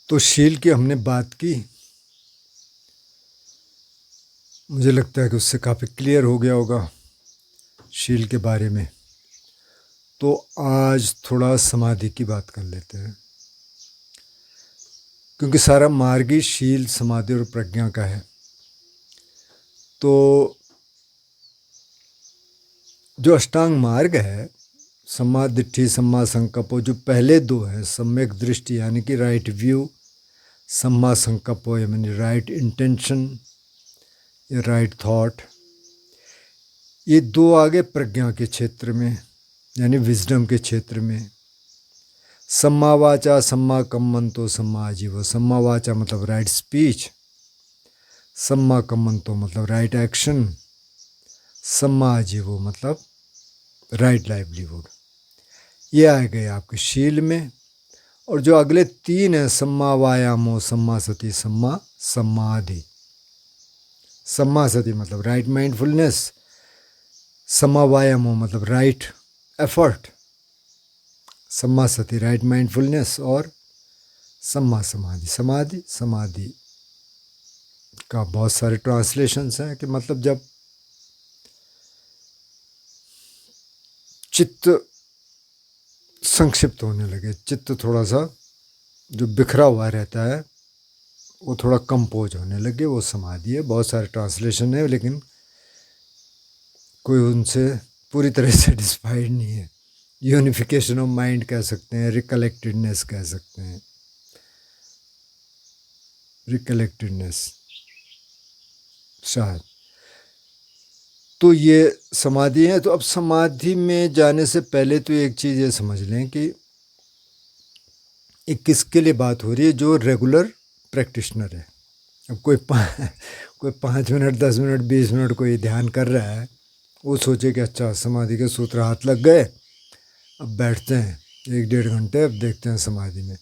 तो शील की हमने बात की, मुझे लगता है कि उससे काफ़ी क्लियर हो गया होगा शील के बारे में। तो आज थोड़ा समाधि की बात कर लेते हैं, क्योंकि सारा मार्ग ही शील, समाधि और प्रज्ञा का है। तो जो अष्टांग मार्ग है, सम्मा दिट्ठी, सम्मा संकल्प, जो पहले दो हैं, सम्यक दृष्टि यानी कि राइट व्यू, सम्मा संकल्प यानी राइट इंटेंशन या राइट थॉट, ये दो आगे प्रज्ञा के क्षेत्र में यानी विजडम के क्षेत्र में। सम्मा वाचा सम्मा कम्मंतो सम्मा आजीवो। सम्मा वाचा मतलब राइट स्पीच, सम्मा कम्मंतो मतलब राइट एक्शन, सम्मा आजीवो मतलब राइट लाइवलीहुड। ये आ गए आपके शील में। और जो अगले तीन हैं, सम्मा वायामो, सम्मा सति, सम्मा समाधि। सम्मा सति मतलब राइट माइंडफुलनेस, सम्मा वायामो मतलब राइट एफर्ट, सम्मा सति राइट माइंडफुलनेस, और सम्मा समाधि। समाधि समाधि का बहुत सारे ट्रांसलेशंस हैं कि मतलब जब चित्त संक्षिप्त होने लगे, चित्त थोड़ा सा जो बिखरा हुआ रहता है वो थोड़ा कंपोज होने लगे, वो समाधि है। बहुत सारे ट्रांसलेशन है, लेकिन कोई उनसे पूरी तरह सेटिस्फाइड नहीं है। यूनिफिकेशन ऑफ माइंड कह सकते हैं, रिकलेक्टेडनेस कह सकते हैं, रिकलेक्टेडनेस शायद। तो ये समाधि है। तो अब समाधि में जाने से पहले तो एक चीज़ ये समझ लें कि ये किसके लिए बात हो रही है, जो रेगुलर प्रैक्टिशनर है। अब कोई 5 मिनट, 10 मिनट, 20 मिनट कोई ध्यान कर रहा है, वो सोचे कि अच्छा समाधि के सूत्र हाथ लग गए, अब बैठते हैं 1-1.5 घंटे, अब देखते हैं समाधि में।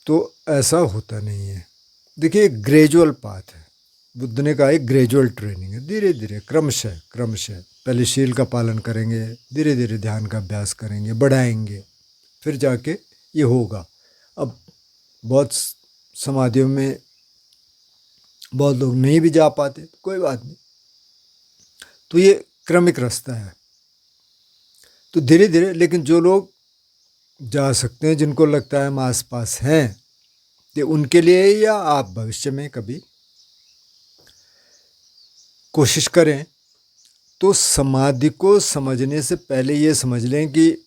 तो ऐसा होता नहीं है। देखिए, एक ग्रेजुअल पाथ है। बुद्ध ने कहा एक ग्रेजुअल ट्रेनिंग है, धीरे धीरे, क्रमशः क्रमशः। पहले शील का पालन करेंगे, धीरे धीरे ध्यान का अभ्यास करेंगे, बढ़ाएंगे, फिर जाके ये होगा। अब बहुत समाधियों में बहुत लोग नहीं भी जा पाते, तो कोई बात नहीं। तो ये क्रमिक रास्ता है। तो धीरे धीरे, लेकिन जो लोग जा सकते हैं, जिनको लगता है हम आस पास हैं, ये उनके लिए, या आप भविष्य में कभी कोशिश करें, तो समाधि को समझने से पहले ये समझ लें कि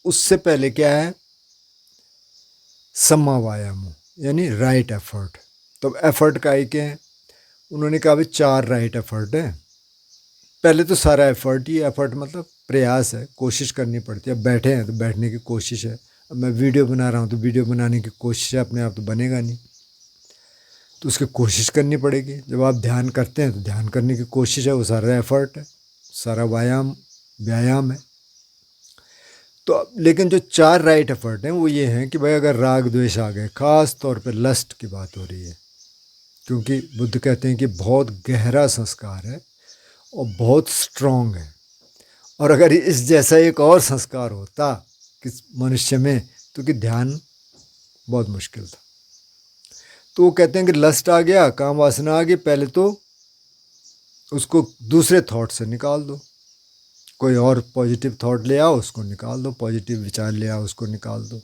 उससे पहले क्या है, सम्मा वायाम यानी राइट एफर्ट। तो एफर्ट का ही क्या है, उन्होंने कहा भाई 4 राइट एफर्ट है। पहले तो सारा एफर्ट ही, एफर्ट मतलब प्रयास है, कोशिश करनी पड़ती है। अब बैठे हैं तो बैठने की कोशिश है। अब मैं वीडियो बना रहा हूँ तो वीडियो बनाने की कोशिश है, अपने आप तो बनेगा नहीं, तो उसकी कोशिश करनी पड़ेगी। जब आप ध्यान करते हैं तो ध्यान करने की कोशिश है, वो सारा एफर्ट है, सारा व्यायाम है। तो लेकिन जो 4 राइट एफर्ट हैं वो ये हैं कि भाई अगर राग द्वेष आ गए, ख़ास तौर पे लस्ट की बात हो रही है, क्योंकि बुद्ध कहते हैं कि बहुत गहरा संस्कार है और बहुत स्ट्रॉन्ग है, और अगर इस जैसा एक और संस्कार होता किस मनुष्य में, तो कि ध्यान बहुत मुश्किल था। तो वो कहते हैं कि लस्ट आ गया, काम वासना आ गई, पहले तो उसको दूसरे थॉट से निकाल दो। कोई और पॉजिटिव थॉट ले आओ, उसको निकाल दो, पॉजिटिव विचार ले आओ, उसको निकाल दो।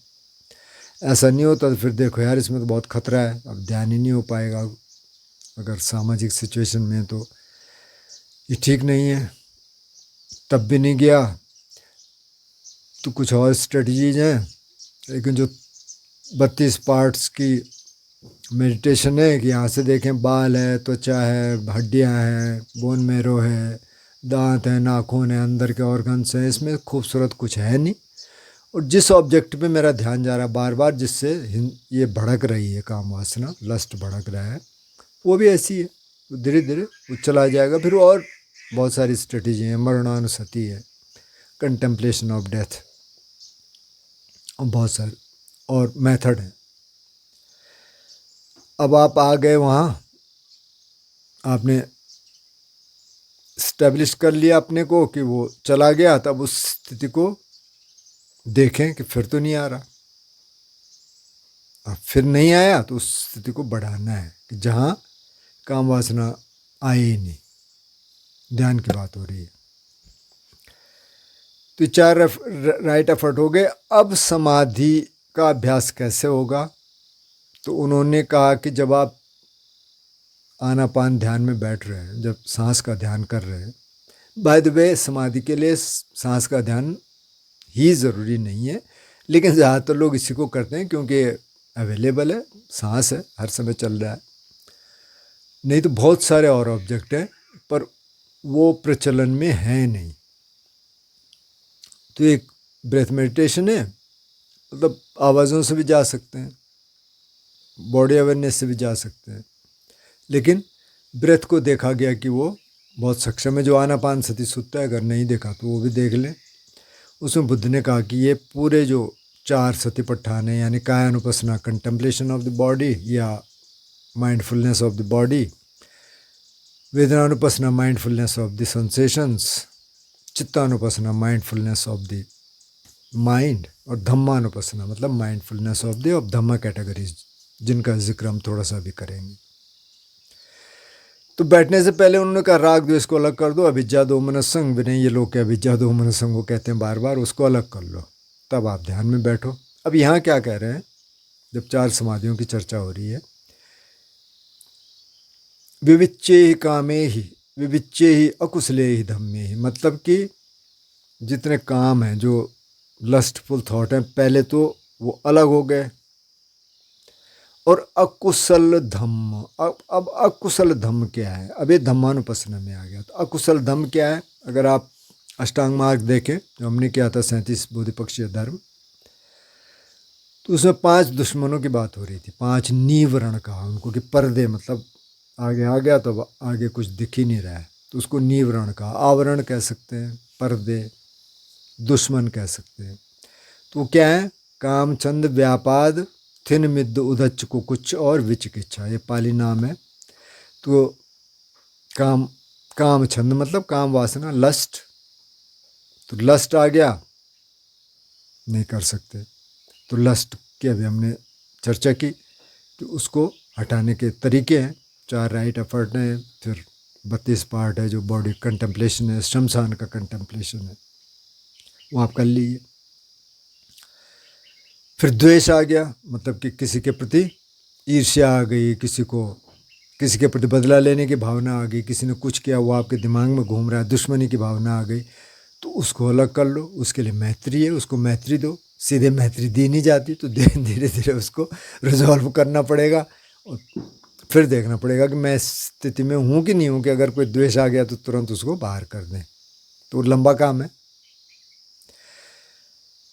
ऐसा नहीं होता तो फिर देखो यार, इसमें तो बहुत खतरा है, अब ध्यान ही नहीं हो पाएगा। अगर सामाजिक सिचुएशन में तो ये ठीक नहीं है, तब भी नहीं गया तो कुछ और स्ट्रेटजीज हैं। लेकिन जो 32 पार्ट्स की मेडिटेशन है कि यहाँ से देखें, बाल है, त्वचा है, हड्डियाँ हैं, बोन मेरो है, दांत है, नाखून है, अंदर के ऑर्गन्स हैं, इसमें खूबसूरत कुछ है नहीं। और जिस ऑब्जेक्ट पे मेरा ध्यान जा रहा है बार बार, जिससे ये भड़क रही है काम वासना, लस्ट भड़क रहा है, वो भी ऐसी है। तो धीरे धीरे वो चला जाएगा। फिर और बहुत सारी स्ट्रेटजी हैं, मरणानुसति है, कंटेम्पलेशन ऑफ डेथ, और बहुत सारे और मेथड हैं। अब आप आ गए वहाँ, आपने इस्टेब्लिश कर लिया अपने को कि वो चला गया, तब उस स्थिति को देखें कि फिर तो नहीं आ रहा। और फिर नहीं आया तो उस स्थिति को बढ़ाना है कि जहाँ काम वासना आए ही नहीं। ध्यान की बात हो रही है। तो 4 राइट एफर्ट हो गए। अब समाधि का अभ्यास कैसे होगा? तो उन्होंने कहा कि जब आप आनापान ध्यान में बैठ रहे हैं, जब सांस का ध्यान कर रहे हैं, बाय द वे समाधि के लिए सांस का ध्यान ही ज़रूरी नहीं है, लेकिन ज़्यादातर लोग इसी को करते हैं क्योंकि अवेलेबल है, सांस है, हर समय चल रहा है। नहीं तो बहुत सारे और ऑब्जेक्ट हैं पर वो प्रचलन में है नहीं। तो एक ब्रेथ मेडिटेशन है, मतलब आवाज़ों से भी जा सकते हैं, बॉडी अवेयरनेस से भी जा सकते हैं, लेकिन ब्रेथ को देखा गया कि वो बहुत सक्षम है। जो आनापान सति सुत्ता है, अगर नहीं देखा तो वो भी देख लें। उसमें बुद्ध ने कहा कि ये पूरे जो 4 सतिपट्ठान है, यानी कायानुपसना कंटेम्पलेशन ऑफ द बॉडी या माइंडफुलनेस ऑफ द बॉडी, वेदनानुपसना माइंडफुलनेस ऑफ द सेंसेशंस, चित्तानुपसना माइंडफुलनेस ऑफ द माइंड, और धम्मानुपसना मतलब mindfulness of the Dhamma categories, जिनका जिक्र हम थोड़ा सा भी करेंगे। तो बैठने से पहले उन्होंने कहा राग द्वेष को अलग कर दो, अभिज्ञा दोमनसंग भी नहीं, ये लोग क्या अभिज्ञा दोमनसंग को कहते हैं बार बार, उसको अलग कर लो, तब आप ध्यान में बैठो। अब यहाँ क्या कह रहे हैं, जब 4 समाधियों की चर्चा हो रही है, विविच्चे ही कामे ही विविच्चे ही अकुशले ही धम्मे ही, मतलब कि जितने काम हैं, जो लस्टफुल थॉट हैं, पहले तो वो अलग हो गए, और अकुशल धम्म। अब अकुशल धम्म क्या है? अब ये धम्मानुपसना में आ गया। तो अकुशल धम्म क्या है? अगर आप अष्टांग मार्ग देखें जो हमने किया था, 37 बोधिपक्षीय धर्म, तो उसमें 5 दुश्मनों की बात हो रही थी। 5 नीवरण कहा उनको कि पर्दे, मतलब आगे आ गया तो आगे कुछ दिख ही नहीं रहा है, तो उसको नीवरण कहा। आवरण कह सकते हैं, पर्दे, दुश्मन कह सकते हैं। तो क्या है? काम, छंद, व्यापाद, थिन, मिद्द, उदच्च, कुकुच्च और विचिकिच्छा, ये पाली नाम है। तो काम छंद मतलब काम वासना, लस्ट। तो लस्ट आ गया, नहीं कर सकते। तो लस्ट की अभी हमने चर्चा की कि उसको हटाने के तरीके हैं। 4 राइट एफर्ट हैं, फिर 32 पार्ट है जो बॉडी कंटेम्पलेशन है, शमशान का कंटेम्पलेशन है, वो आप कर लीजिए। फिर द्वेष आ गया, मतलब कि किसी के प्रति ईर्ष्या आ गई, किसी के प्रति बदला लेने की भावना आ गई, किसी ने कुछ किया वो आपके दिमाग में घूम रहा है, दुश्मनी की भावना आ गई, तो उसको अलग कर लो। उसके लिए मैत्री है, उसको मैत्री दो। सीधे मैत्री दी नहीं जाती, तो धीरे धीरे उसको रिजॉल्व करना पड़ेगा, और फिर देखना पड़ेगा कि मैं इस स्थिति में हूँ कि नहीं हूँ कि अगर कोई द्वेष आ गया तो तुरंत उसको बाहर कर दें। तो लंबा काम है।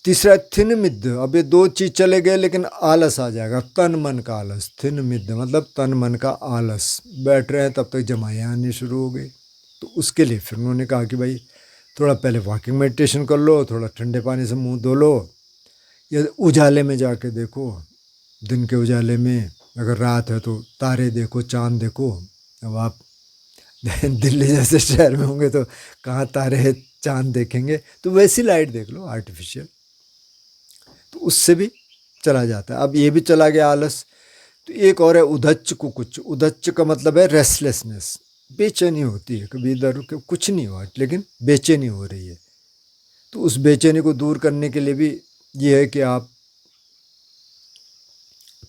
तीसरा थिन मिद्द। अब ये 2 चीज़ चले गए, लेकिन आलस आ जाएगा, तन मन का आलस। थिन मिद्द मतलब तन मन का आलस। बैठ रहे हैं तब तक जमाएँ आनी शुरू हो गई। तो उसके लिए फिर उन्होंने कहा कि भाई थोड़ा पहले वॉकिंग मेडिटेशन कर लो, थोड़ा ठंडे पानी से मुंह धो लो, या उजाले में जाके देखो। दिन के उजाले में, अगर रात है तो तारे देखो, चाँद देखो। अब आप दिल्ली जैसे शहर में होंगे तो कहाँ तारे चाँद देखेंगे, तो वैसी लाइट देख लो, आर्टिफिशियल, तो उससे भी चला जाता है। अब ये भी चला गया आलस। तो एक और है उदच्च कुकुच्च। उदच्च का मतलब है रेस्टलेसनेस, बेचैनी होती है, कभी इधर कुछ नहीं हुआ लेकिन बेचैनी हो रही है। तो उस बेचैनी को दूर करने के लिए भी ये है कि आप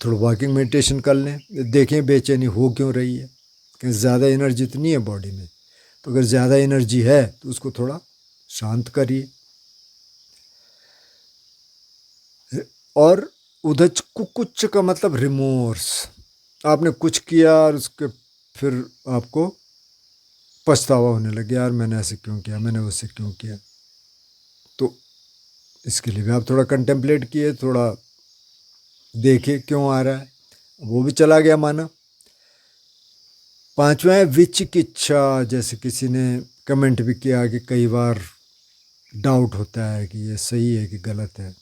थोड़ा वॉकिंग मेडिटेशन कर लें, देखें बेचैनी हो क्यों रही है, कि ज़्यादा एनर्जी तो नहीं है बॉडी में। तो अगर ज़्यादा एनर्जी है तो उसको थोड़ा शांत करिए। और उदच कुकुच्च का मतलब रिमोर्स। आपने कुछ किया और उसके फिर आपको पछतावा होने लगे, यार मैंने ऐसे क्यों किया, मैंने वैसे क्यों किया। तो इसके लिए भी आप थोड़ा कंटेम्पलेट किए, थोड़ा देखिए क्यों आ रहा है, वो भी चला गया माना। 5वां है विचिकिच्छा। जैसे किसी ने कमेंट भी किया कि कई बार डाउट होता है कि ये सही है कि गलत है,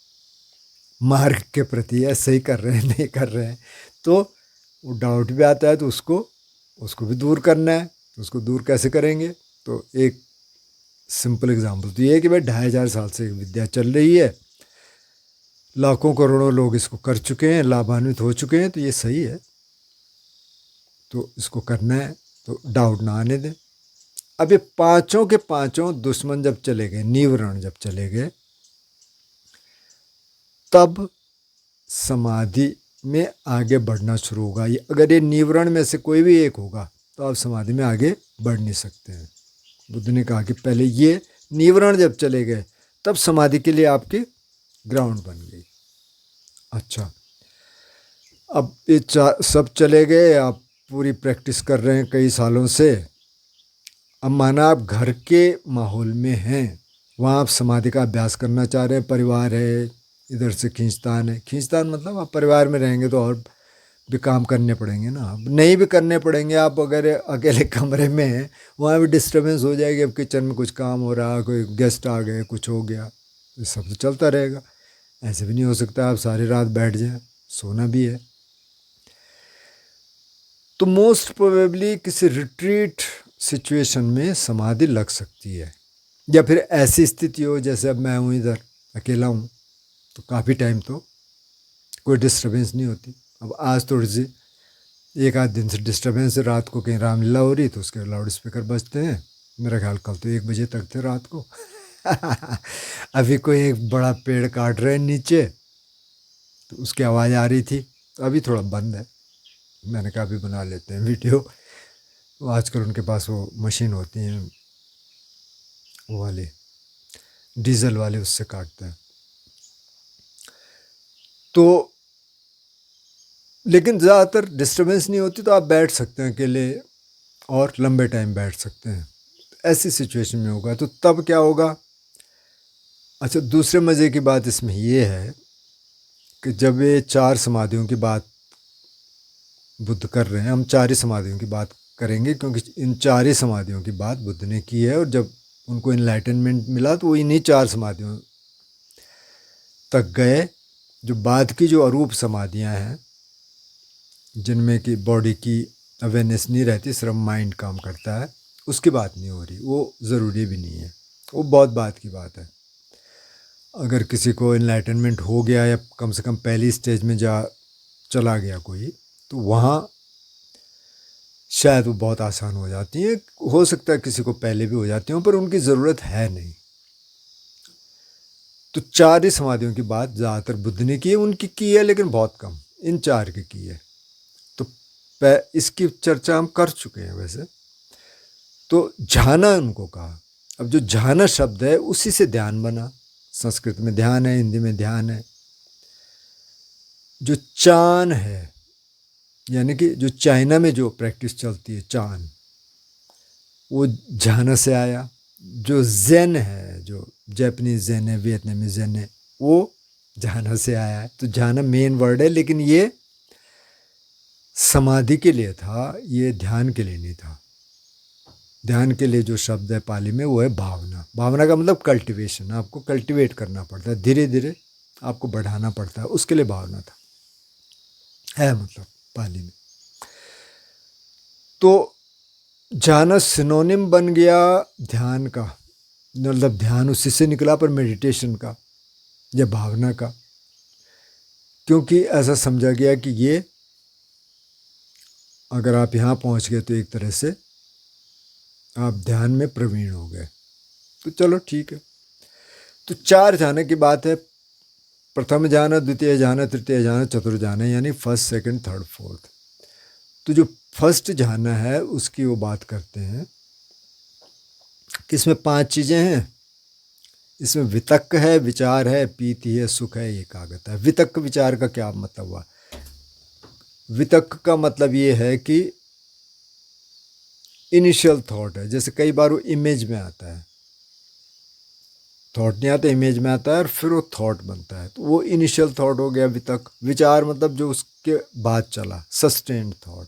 मार्ग के प्रति या सही कर रहे हैं नहीं कर रहे हैं, तो वो डाउट भी आता है। तो उसको भी दूर करना है। तो उसको दूर कैसे करेंगे? तो एक सिंपल एग्जांपल तो ये है कि भाई 2500 साल से विद्या चल रही है, लाखों करोड़ों लोग इसको कर चुके हैं, लाभान्वित हो चुके हैं, तो ये सही है। तो इसको करना है तो डाउट ना आने दें। अब ये पांचों के पांचों दुश्मन जब चले गए, निवरण जब चले गए, तब समाधि में आगे बढ़ना शुरू होगा। अगर ये निवरण में से कोई भी एक होगा तो आप समाधि में आगे बढ़ नहीं सकते हैं। बुद्ध ने कहा कि पहले ये निवरण जब चले गए तब समाधि के लिए आपकी ग्राउंड बन गई। अच्छा, अब ये सब चले गए, आप पूरी प्रैक्टिस कर रहे हैं कई सालों से। अब माना आप घर के माहौल में हैं, वहाँ आप समाधि का अभ्यास करना चाह रहे हैं, परिवार है, इधर से खींचतान है। खींचतान मतलब आप परिवार में रहेंगे तो और भी काम करने पड़ेंगे ना, अब नहीं भी करने पड़ेंगे। आप अगर अकेले कमरे में हैं, वहाँ भी डिस्टर्बेंस हो जाएगी। अब किचन में कुछ काम हो रहा, कोई गेस्ट आ गए, कुछ हो गया, ये सब तो चलता रहेगा। ऐसे भी नहीं हो सकता आप सारी रात बैठ जाएं, सोना भी है। तो मोस्ट प्रोबेबली किसी रिट्रीट सिचुएशन में समाधि लग सकती है, या फिर ऐसी स्थिति हो जैसे अब मैं हूँ, इधर अकेला हूँ, तो काफ़ी टाइम तो कोई डिस्टर्बेंस नहीं होती। अब आज थोड़ी सी 1 आध दिन से डिस्टर्बेंस है, रात को कहीं रामलीला हो रही तो उसके लाउड स्पीकर बजते हैं। मेरा ख्याल कल तो 1 बजे तक थे रात को। अभी कोई एक बड़ा पेड़ काट रहे हैं नीचे, तो उसकी आवाज़ आ रही थी, तो अभी थोड़ा बंद है। मैंने कहा अभी बना लेते हैं वीडियो। वो आजकल उनके पास वो मशीन होती हैं, वो वाले डीजल वाले, उससे काटते हैं। तो लेकिन ज़्यादातर डिस्टर्बेंस नहीं होती, तो आप बैठ सकते हैं अकेले और लंबे टाइम बैठ सकते हैं। ऐसी सिचुएशन में होगा तो तब क्या होगा। अच्छा, दूसरे मज़े की बात इसमें ये है कि जब ये 4 समाधियों की बात बुद्ध कर रहे हैं, हम 4 ही समाधियों की बात करेंगे, क्योंकि इन 4 ही समाधियों की बात बुद्ध ने की है। और जब उनको इनलाइटनमेंट मिला तो वो इन्हीं 4 समाधियों तक गए। जो बाद की जो अरूप समाधियां हैं, जिनमें कि बॉडी की अवेयरनेस नहीं रहती, सिर्फ माइंड काम करता है, उसकी बात नहीं हो रही। वो ज़रूरी भी नहीं है, वो बहुत बात की बात है। अगर किसी को इनलाइटनमेंट हो गया, या कम से कम पहली स्टेज में चला गया कोई, तो वहाँ शायद वो बहुत आसान हो जाती है। हो सकता है किसी को पहले भी हो जाती हो, पर उनकी ज़रूरत है नहीं। तो 4 ही समाधियों की बात ज़्यादातर बुद्ध ने की है, उनकी की है, लेकिन बहुत कम इन 4 की है। तो इसकी चर्चा हम कर चुके हैं वैसे। तो झाना उनको कहा। अब जो झाना शब्द है उसी से ध्यान बना। संस्कृत में ध्यान है, हिंदी में ध्यान है। जो चान है, यानी कि जो चाइना में जो प्रैक्टिस चलती है चान, वो झाना से आया। जो ज़ेन है, जो जापानीज ज़ेन है, वियतनामी ज़ेन है, वो झाना से आया है। तो झाना मेन वर्ड है, लेकिन ये समाधि के लिए था, ये ध्यान के लिए नहीं था। ध्यान के लिए जो शब्द है पाली में वो है भावना। भावना का मतलब कल्टीवेशन, आपको कल्टीवेट करना पड़ता है, धीरे धीरे आपको बढ़ाना पड़ता है, उसके लिए भावना था, है मतलब पाली में। तो जाना सिनोनिम बन गया ध्यान का, मतलब ध्यान उसी से निकला, पर मेडिटेशन का या भावना का, क्योंकि ऐसा समझा गया कि ये अगर आप यहाँ पहुँच गए तो एक तरह से आप ध्यान में प्रवीण हो गए। तो चलो ठीक है। तो 4 जाने की बात है। प्रथम जाना, द्वितीय जाना, तृतीय जाना, चतुर्थ जाना, यानी फर्स्ट, सेकंड, थर्ड, फोर्थ। तो जो फर्स्ट जाना है उसकी वो बात करते हैं कि इसमें 5 चीज़ें हैं। इसमें वितक्क है, विचार है, पीति है, सुख है, एकाग्रता है। वितक्क विचार का क्या मतलब हुआ? वितक्क का मतलब ये है कि इनिशियल थॉट है। जैसे कई बार वो इमेज में आता है, थॉट नहीं आता, इमेज में आता है, और फिर वो थॉट बनता है, तो वो इनिशियल थॉट हो गया वितक्क। विचार मतलब जो उसके बाद चला, सस्टेन्ड थॉट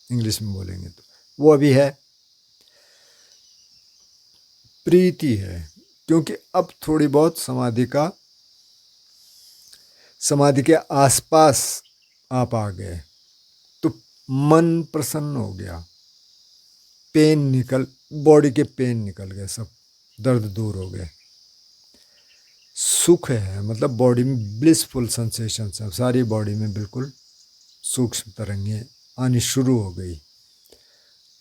इंग्लिश में बोलेंगे तो वो अभी है। प्रीति है, क्योंकि अब थोड़ी बहुत समाधि के आसपास आप आ गए, तो मन प्रसन्न हो गया, बॉडी के पेन निकल गए, सब दर्द दूर हो गए, सुख है, मतलब बॉडी में ब्लिसफुल सेंसेशंस है, सारी बॉडी में बिल्कुल सूक्ष्म तरंगें आनी शुरू हो गई,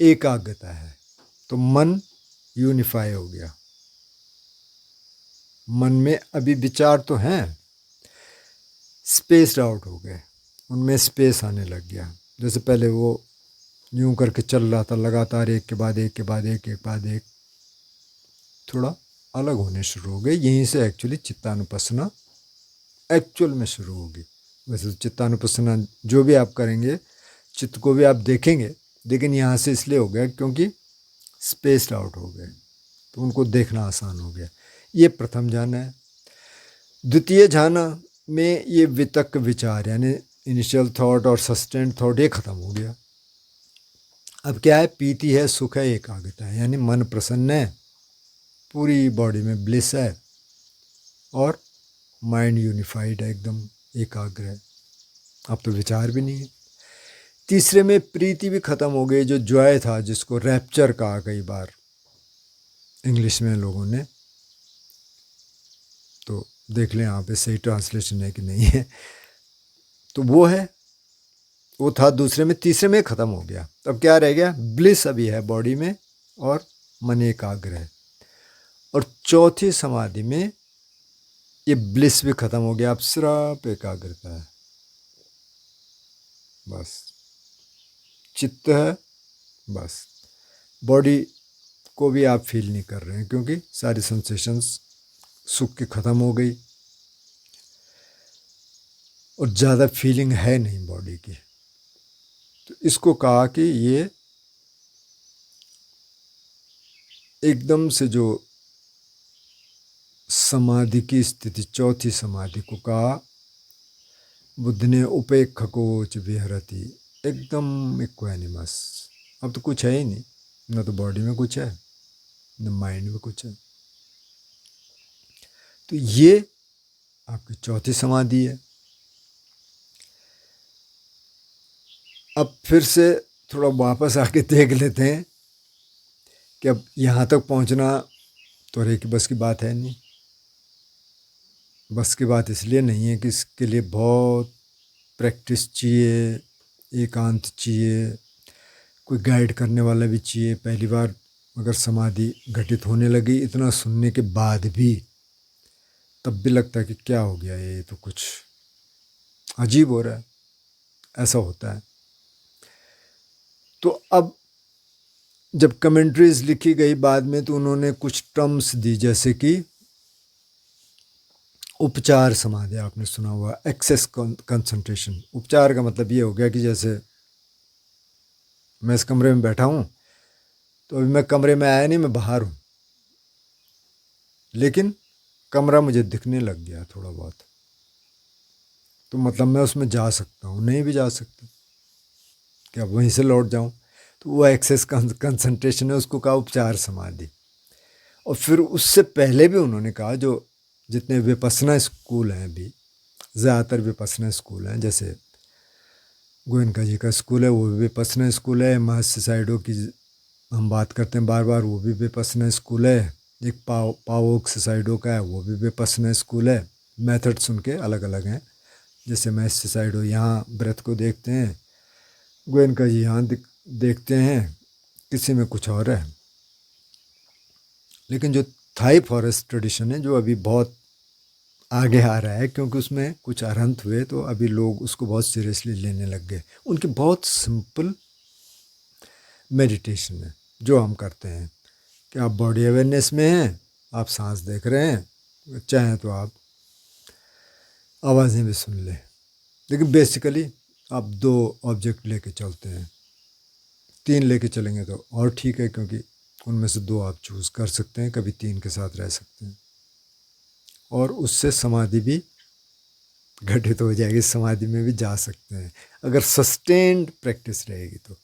एकाग्रता है। तो मन यूनिफाई हो गया। मन में अभी विचार तो हैं, स्पेस्ड आउट हो गए, उनमें स्पेस आने लग गया। जैसे पहले वो यूं करके चल रहा था लगातार, एक के बाद एक के बाद एक के बाद एक, थोड़ा अलग होने शुरू हो गए। यहीं से एक्चुअली चित्तानुपස්සना एक्चुअल में शुरू होगी। वैसे तो चित्तानुपස්සना जो भी आप करेंगे, चित्त को भी आप देखेंगे, लेकिन यहाँ से इसलिए हो गया क्योंकि स्पेस्ड आउट हो गए, तो उनको देखना आसान हो गया। ये प्रथम ध्यान है। द्वितीय ध्यान में ये वितक विचार यानी इनिशियल थॉट और सस्टेंड थॉट ये खत्म हो गया। अब क्या है, पीति है, सुख है, एकाग्रता है, यानी मन प्रसन्न है, पूरी बॉडी में ब्लिस है और माइंड यूनिफाइड है, एकदम एकाग्र है। अब तो विचार भी नहीं है। तीसरे में प्रीति भी खत्म हो गई, जो जॉय था, जिसको रैप्चर कहा कई बार इंग्लिश में लोगों ने, तो देख लें यहाँ पे सही ट्रांसलेशन है कि नहीं है। तो वो है, वो था दूसरे में। तीसरे में ख़त्म हो गया। अब क्या रह गया, ब्लिस अभी है बॉडी में और मन एकाग्र है। और चौथी समाधि में ये ब्लिस भी ख़त्म हो गया, अब सिर्फ एकाग्रता है, बस चित्त है, बस बॉडी को भी आप फील नहीं कर रहे हैं क्योंकि सारी सेंसेशंस सुख की ख़त्म हो गई और ज़्यादा फीलिंग है नहीं बॉडी की। तो इसको कहा कि ये एकदम से जो समाधि की स्थिति, चौथी समाधि को कहा बुद्ध ने उपेक्षकोच विहरति, एकदम इक्वानिमस। अब तो कुछ है ही नहीं, न तो बॉडी में कुछ है न माइंड में कुछ है। तो ये आपकी चौथी समाधि है। अब फिर से थोड़ा वापस आके देख लेते हैं कि अब यहाँ तक पहुँचना तो हर एक बस की बात है नहीं। बस की बात इसलिए नहीं है कि इसके लिए बहुत प्रैक्टिस चाहिए, एकांत चाहिए, कोई गाइड करने वाला भी चाहिए। पहली बार अगर समाधि घटित होने लगी, इतना सुनने के बाद भी तब भी लगता है कि क्या हो गया, ये तो कुछ अजीब हो रहा है, ऐसा होता है। तो अब जब कमेंट्रीज लिखी गई बाद में, तो उन्होंने कुछ टर्म्स दी, जैसे कि उपचार समाधि, आपने सुना हुआ, एक्सेस कंसंट्रेशन। उपचार का मतलब ये हो गया कि जैसे मैं इस कमरे में बैठा हूँ, तो अभी मैं कमरे में आया नहीं, मैं बाहर हूँ, लेकिन कमरा मुझे दिखने लग गया थोड़ा बहुत, तो मतलब मैं उसमें जा सकता हूँ, नहीं भी जा सकता, क्या वहीं से लौट जाऊँ। तो वो एक्सेस कंसंट्रेशन है, उसको कहा उपचार समाधि। और फिर उससे पहले भी उन्होंने कहा, जो जितने विपස්සना स्कूल हैं अभी, ज़्यादातर विपස්සना स्कूल हैं, जैसे गोयनका जी का स्कूल है, वो भी विपස්සना स्कूल है। महर्षि साइडो की हम बात करते हैं बार बार, वो भी विपස්සना स्कूल है। एक पावोक साइडो का है, वो भी विपස්සना स्कूल है। मेथड्स उनके अलग अलग हैं। जैसे महर्षि साइडो यहाँ ब्रेथ को देखते हैं, गोयनका जी यहाँ देखते हैं, किसी में कुछ और है। लेकिन जो थाई फॉरेस्ट ट्रेडिशन है, जो अभी बहुत आगे आ रहा है, क्योंकि उसमें कुछ अरहंत हुए, तो अभी लोग उसको बहुत सीरियसली लेने लग गए। उनकी बहुत सिंपल मेडिटेशन है जो हम करते हैं, कि आप बॉडी अवेयरनेस में हैं, आप सांस देख रहे हैं, चाहें तो आप आवाज़ें भी सुन लें, लेकिन बेसिकली आप 2 ऑब्जेक्ट लेके चलते हैं। 3 लेके चलेंगे तो और ठीक है, क्योंकि उनमें से 2 आप चूज़ कर सकते हैं, कभी 3 के साथ रह सकते हैं, और उससे समाधि भी घटित हो जाएगी, समाधि में भी जा सकते हैं अगर सस्टेन्ड प्रैक्टिस रहेगी तो।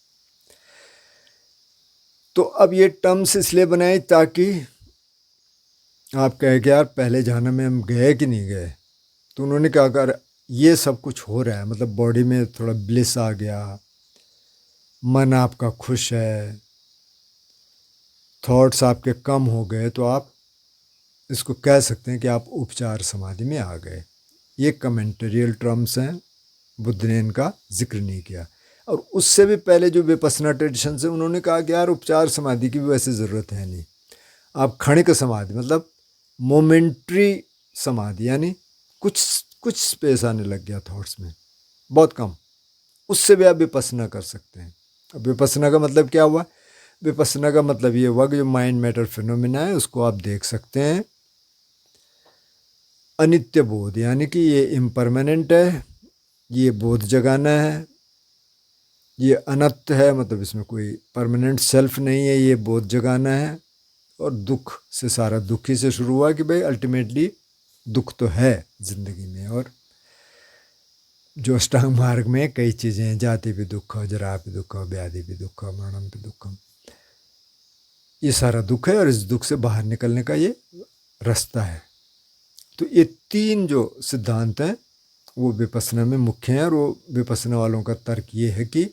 तो अब ये टर्म्स इसलिए बनाए ताकि आप कहें कि यार पहले ध्यान में हम गए कि नहीं गए। तो उन्होंने कहा, अगर ये सब कुछ हो रहा है, मतलब बॉडी में थोड़ा ब्लिस आ गया, मन आपका खुश है, थॉट्स आपके कम हो गए, तो आप इसको कह सकते हैं कि आप उपचार समाधि में आ गए। ये कमेंटेरियल टर्म्स हैं, बुद्ध ने इनका जिक्र नहीं किया। और उससे भी पहले जो विपස්සना ट्रेडिशन से, उन्होंने कहा कि यार उपचार समाधि की भी वैसे ज़रूरत है नहीं, आप क्षणिक समाधि मतलब मोमेंट्री समाधि, यानी कुछ कुछ स्पेस आने लग गया थॉट्स में, बहुत कम, उससे भी आप विपස්සना कर सकते हैं। अब विपස්සना का मतलब क्या हुआ? विपස්සना का मतलब ये हुआ कि जो माइंड मैटर फिनोमिना है उसको आप देख सकते हैं अनित्य बोध, यानी कि ये इम्परमानेंट है, ये बोध जगाना है, ये अनंत है, मतलब इसमें कोई परमानेंट सेल्फ नहीं है, ये बोध जगाना है। और दुख से, सारा दुख ही से शुरू हुआ कि भाई अल्टीमेटली दुख तो है ज़िंदगी में। और जो अष्टांग मार्ग में कई चीज़ें हैं, जाति भी दुख, जरा भी दुख, व्याधि भी दुख, मरणम भी दुखम, ये सारा दुख है और इस दुख से बाहर निकलने का ये रास्ता है। तो ये तीन जो सिद्धांत हैं वो विपස්සना में मुख्य हैं। और वो विपස්සना वालों का तर्क ये है कि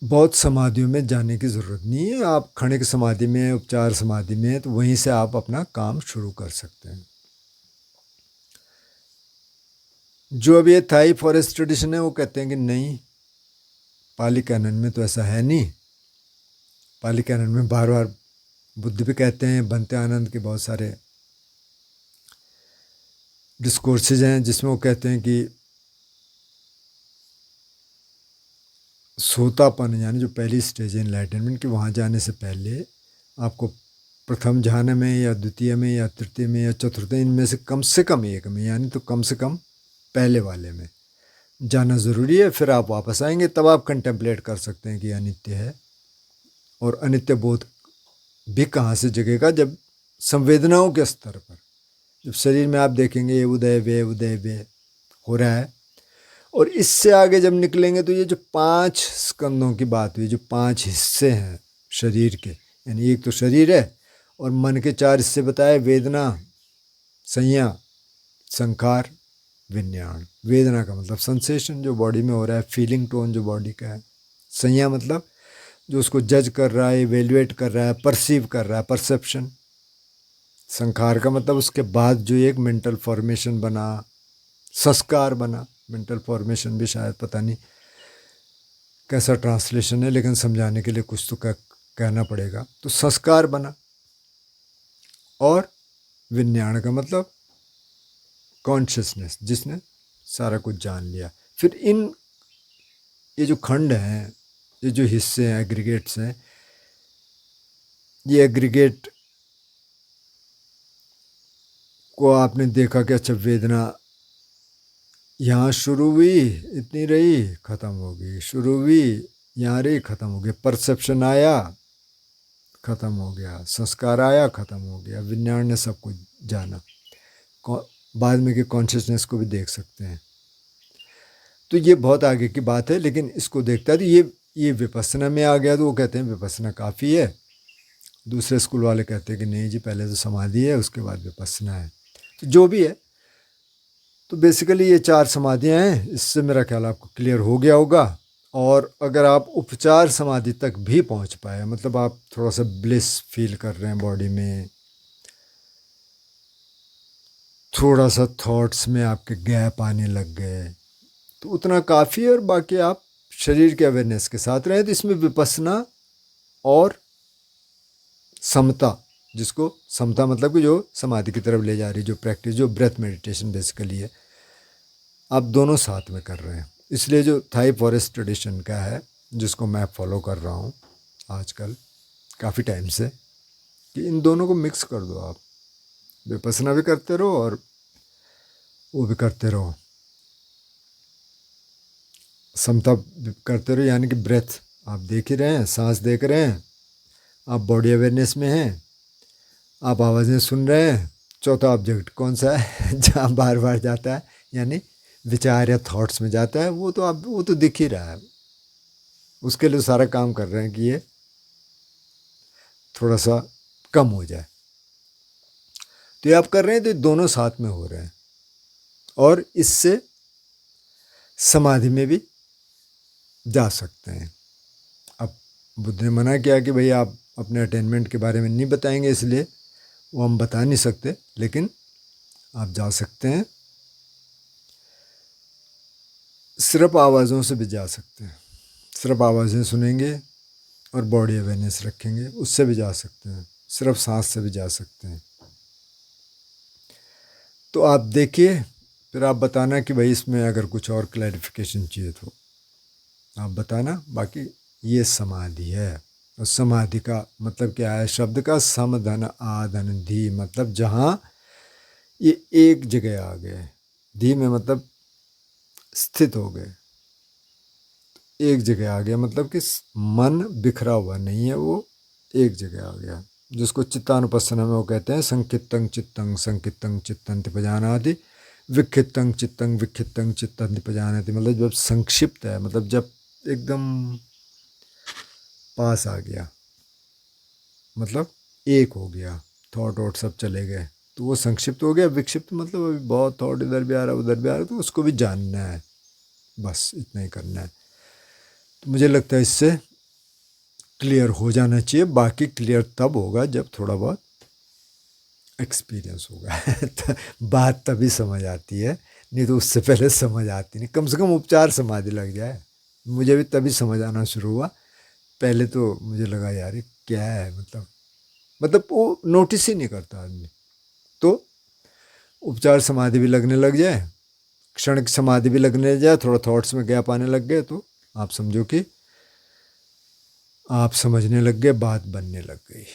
बहुत समाधियों में जाने की ज़रूरत नहीं है, आप क्षणिक समाधि में, उपचार समाधि में, तो वहीं से आप अपना काम शुरू कर सकते हैं। जो अब ये थाई फॉरेस्ट ट्रेडिशन है वो कहते हैं कि नहीं, पाली कैनन में तो ऐसा है नहीं। पाली कैनन में बार बार बुद्ध भी कहते हैं, बनते आनंद के बहुत सारे डिस्कोर्सेज हैं जिसमें वो कहते हैं कि सोतापन, यानी जो पहली स्टेज है एनलाइटनमेंट की, वहाँ जाने से पहले आपको प्रथम ध्यान में या द्वितीय में या तृतीय में या चतुर्थ, इनमें से कम एक में, यानी तो कम से कम पहले वाले में जाना ज़रूरी है। फिर आप वापस आएंगे, तब आप कंटेम्पलेट कर सकते हैं कि अनित्य है। और अनित्य बोध भी कहाँ से जगेगा? जब संवेदनाओं के स्तर पर, जब शरीर में आप देखेंगे ये उदय वे हो रहा है, और इससे आगे जब निकलेंगे तो ये जो 5 स्कंदों की बात हुई, जो 5 हिस्से हैं शरीर के, यानी एक तो शरीर है और मन के 4 हिस्से बताए, वेदना, संज्ञा, संखार, विज्ञान। वेदना का मतलब सेंसेशन जो बॉडी में हो रहा है, फीलिंग टोन जो बॉडी का है। संज्ञा मतलब जो उसको जज कर रहा है, इवेल्युएट कर रहा है, परसीव कर रहा है, परसेप्शन। संखार का मतलब उसके बाद जो एक मेंटल फॉर्मेशन बना, संस्कार बना। मेंटल फॉर्मेशन भी शायद पता नहीं कैसा ट्रांसलेशन है, लेकिन समझाने के लिए कुछ तो कहना पड़ेगा। तो संस्कार बना। और विज्ञान का मतलब कॉन्शियसनेस, जिसने सारा कुछ जान लिया। फिर ये जो खंड हैं, ये जो हिस्से हैं, एग्रीगेट्स हैं, ये एग्रीगेट को आपने देखा कि अच्छा वेदना यहाँ शुरू हुई, इतनी रही, ख़त्म हो गई, शुरू हुई, यहाँ रही, ख़त्म हो गई। परसेप्शन आया, ख़त्म हो गया। संस्कार आया, ख़त्म हो गया। विज्ञान ने सब कुछ जाना। बाद में कि कॉन्शियसनेस को भी देख सकते हैं। तो ये बहुत आगे की बात है, लेकिन इसको देखता है तो ये विपස්සना में आ गया, तो वो कहते हैं विपස්සना काफ़ी है। दूसरे स्कूल वाले कहते हैं कि नहीं जी, पहले तो समाधि है, उसके बाद विपස්සना है। तो जो भी है, तो बेसिकली ये 4 समाधियाँ हैं। इससे मेरा ख्याल आपको क्लियर हो गया होगा। और अगर आप उपचार समाधि तक भी पहुंच पाए, मतलब आप थोड़ा सा ब्लिस फील कर रहे हैं बॉडी में, थोड़ा सा थॉट्स में आपके गैप आने लग गए, तो उतना काफ़ी है। और बाकी आप शरीर के अवेयरनेस के साथ रहें। तो इसमें विपස්සना और समता, जिसको समता मतलब कि जो समाधि की तरफ ले जा रही जो प्रैक्टिस, जो ब्रेथ मेडिटेशन बेसिकली है, आप दोनों साथ में कर रहे हैं। इसलिए जो थाई फॉरेस्ट ट्रेडिशन का है, जिसको मैं फॉलो कर रहा हूँ आजकल काफ़ी टाइम से, कि इन दोनों को मिक्स कर दो। आप विपස්සना भी करते रहो और वो भी करते रहो, समता करते रहो। यानी कि ब्रेथ आप देख ही रहे हैं, सांस देख रहे हैं, आप बॉडी अवेयरनेस में हैं, आप आवाज़ें सुन रहे हैं। चौथा ऑब्जेक्ट कौन सा है जहाँ बार बार जाता है, यानी विचार या थॉट्स में जाता है, वो तो दिख ही रहा है। उसके लिए सारा काम कर रहे हैं कि ये थोड़ा सा कम हो जाए। तो ये आप कर रहे हैं, तो दोनों साथ में हो रहे हैं। और इससे समाधि में भी जा सकते हैं। अब बुद्ध ने मना किया कि भाई आप अपने अटेनमेंट के बारे में नहीं बताएंगे, इसलिए वो हम बता नहीं सकते, लेकिन आप जा सकते हैं। सिर्फ आवाज़ों से भी जा सकते हैं, सिर्फ आवाज़ें सुनेंगे और बॉडी अवेयरनेस रखेंगे, उससे भी जा सकते हैं। सिर्फ सांस से भी जा सकते हैं। तो आप देखिए, फिर आप बताना कि भाई इसमें अगर कुछ और क्लैरिफिकेशन चाहिए तो आप बताना। बाकी ये समाधि है। और समाधि का मतलब क्या है? शब्द का सम धन आ धन धी, मतलब जहाँ ये एक जगह आ गए। धी में मतलब स्थित हो गए, एक जगह आ गया, मतलब कि मन बिखरा हुआ नहीं है, वो एक जगह आ गया, जिसको चित्तानुपස්සना में वो कहते हैं संकितंग चित्तंग संकितंग चित्तंति पजानाति, विक्षिप्तंग चित्तंग विक्षिप्तंग चित्तंति पजानाति। मतलब जब संक्षिप्त है, मतलब जब एकदम पास आ गया, मतलब एक हो गया, थॉट वॉट सब चले गए, तो वो संक्षिप्त हो गया। विक्षिप्त मतलब अभी बहुत थॉट इधर भी आ रहा है उधर भी आ रहा है, तो उसको भी जानना है, बस इतना ही करना है। तो मुझे लगता है इससे क्लियर हो जाना चाहिए। बाकी क्लियर तब होगा जब थोड़ा बहुत एक्सपीरियंस होगा तो बात तभी समझ आती है, नहीं तो उससे पहले समझ आती नहीं। कम से कम उपचार समाधि लग जाए। मुझे भी तभी समझ आना शुरू हुआ। पहले तो मुझे लगा यार ये क्या है, मतलब वो नोटिस ही नहीं करता आदमी। तो उपचार समाधि भी लगने लग जाए, क्षणिक समाधि भी लगने लग जाए, थोड़ा थॉट्स में गैप आने लग गए, तो आप समझो कि आप समझने लग गए, बात बनने लग गई।